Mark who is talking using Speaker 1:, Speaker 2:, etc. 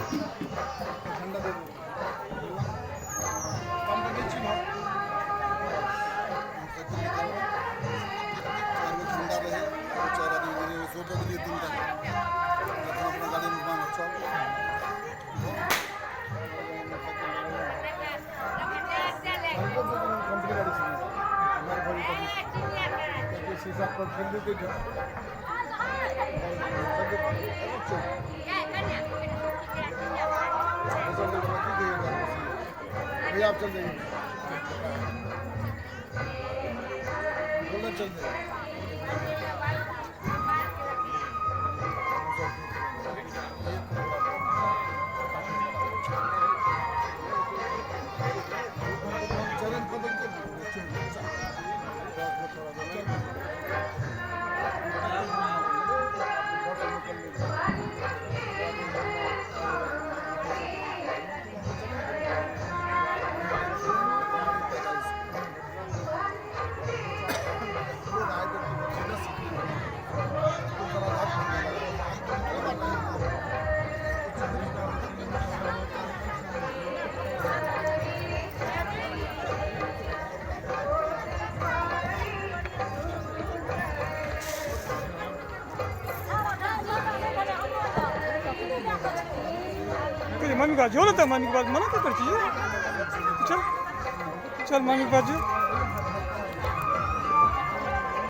Speaker 1: ঠান্ডা দেবো দামটা নিচ্ছি ভাব ঠান্डा रहे दो चार आदमी सोचा के लिए 3 टाइम अपना गाड़ी में मान चल शीशा पर फिर भी कोई आप चल जाइए बोलना चल जाइए चरण पकड़ के
Speaker 2: मम्मी बाजू हो ना, मम्मी के पास मना तो करती है। चल चल मम्मी के पास